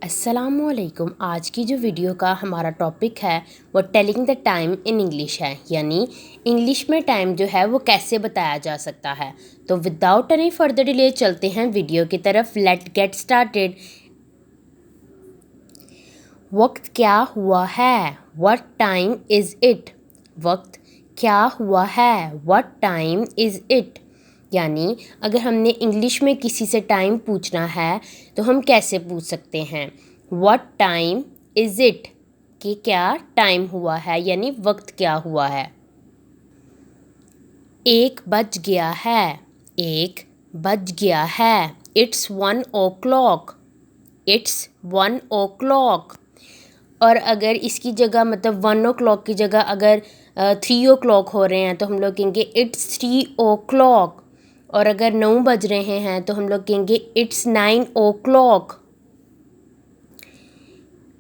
अस्सलामुअलैकुम। आज की जो वीडियो का हमारा टॉपिक है वो telling the time in English है, यानी इंग्लिश में टाइम जो है वो कैसे बताया जा सकता है। तो विदाउट एनी फर्दर डिले चलते हैं वीडियो की तरफ। Let get started. वक्त क्या हुआ है? What time is it? वक्त क्या हुआ है? What time is it? यानी अगर हमने इंग्लिश में किसी से टाइम पूछना है तो हम कैसे पूछ सकते हैं? What time is it? कि क्या टाइम हुआ है, यानी वक्त क्या हुआ है। 1 बज गया है। 1 बज गया है। It's 1 o'clock। It's 1 o'clock। और अगर इसकी जगह मतलब 1 o'clock की जगह अगर 3 o'clock हो रहे हैं तो हम लोग कहेंगे इट्स 3 o'clock। और अगर 9 बज रहे हैं तो हम लोग कहेंगे इट्स 9 o'clock।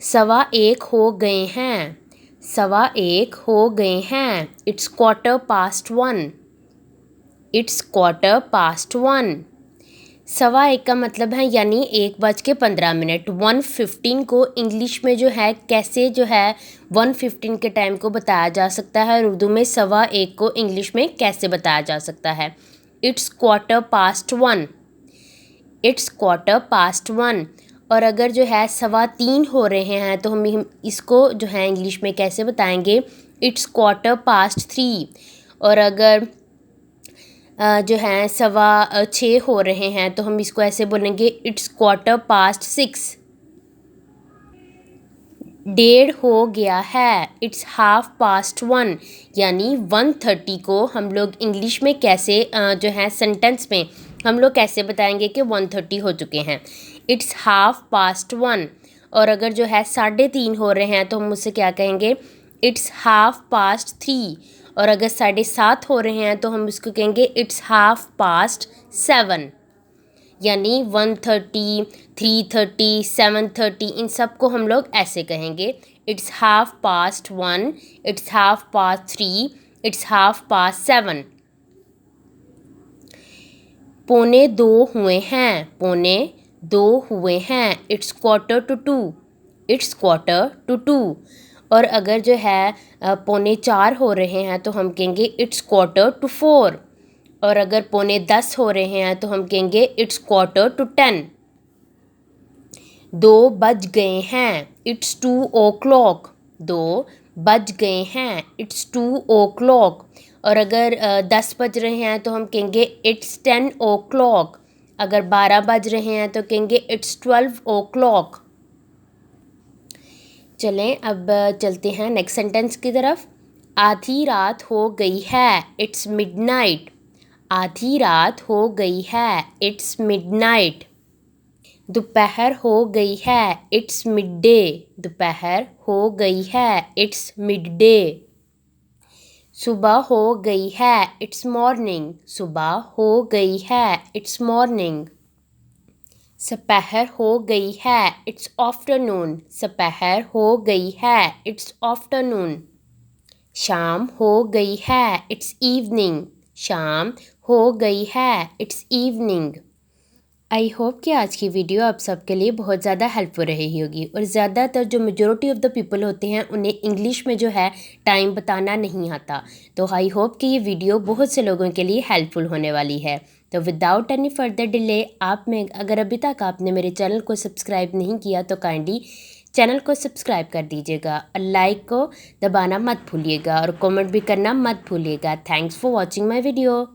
1:15 हो गए हैं। 1:15 हो गए हैं। इट्स 1:15। इट्स 1:15। 1:15 का मतलब है यानी 1:15। 1:15 को इंग्लिश में जो है कैसे जो है 1:15 के टाइम को बताया जा सकता है, और उर्दू में 1:15 को इंग्लिश में कैसे बताया जा सकता है। इट्स 1:15। इट्स 1:15। और अगर जो है 3:15 हो रहे हैं तो हम इसको जो है इंग्लिश में कैसे बताएंगे? इट्स 1:15। और अगर जो है 6:15 हो रहे हैं तो हम इसको ऐसे बोलेंगे इट्स 1:15। 1:30 हो गया है। इट्स 1:30। यानी 1:30 को हम लोग इंग्लिश में कैसे जो है सेंटेंस में हम लोग कैसे बताएंगे कि 1:30 हो चुके हैं? इट्स 1:30। और अगर जो है 3:30 हो रहे हैं तो हम उससे क्या कहेंगे? इट्स 3:30। और अगर 7:30 हो रहे हैं तो हम उसको कहेंगे इट्स 7:30। यानी 1:30, 3:30, 7:30 इन सब को हम लोग ऐसे कहेंगे। It's 1:30, it's 3:30, it's 7:30। 1:45 हुए हैं। 1:45 हुए हैं। इट्स 1:45। इट्स 1:45। और अगर जो है 3:45 हो रहे हैं तो हम कहेंगे इट्स 4:45। और अगर 9:45 हो रहे हैं तो हम कहेंगे इट्स 9:45। 2 बज गए हैं। It's 2 o'clock। 2 बज गए हैं। It's 2 o'clock। और अगर 10 बज रहे हैं तो हम कहेंगे इट्स 10 o'clock। अगर 12 बज रहे हैं तो कहेंगे इट्स 12 o'clock। चलें अब चलते हैं नेक्स्ट सेंटेंस की तरफ। आधी रात हो गई है। It's midnight. आधी रात हो गई है। It's midnight. दोपहर हो गई है। It's mid day. दोपहर हो गई है। It's mid day. सुबह हो गई है। It's morning. सुबह हो गई है। It's morning. दोपहर हो गई है। It's afternoon. दोपहर हो गई है। It's afternoon. शाम हो गई है। It's evening. शाम हो गई है। It's evening. आई होप कि आज की वीडियो आप सबके लिए बहुत ज़्यादा हेल्पफुल रही होगी। और ज़्यादातर जो मेजॉरिटी ऑफ द पीपल होते हैं उन्हें इंग्लिश में जो है टाइम बताना नहीं आता। तो आई होप कि ये वीडियो बहुत से लोगों के लिए हेल्पफुल होने वाली है। तो विदाउट एनी फर्दर डिले आप में अगर अभी तक आपने मेरे चैनल को सब्सक्राइब नहीं किया तो काइंडली चैनल को सब्सक्राइब कर दीजिएगा और लाइक को दबाना मत भूलिएगा और कमेंट भी करना मत भूलिएगा। Thanks for watching my video.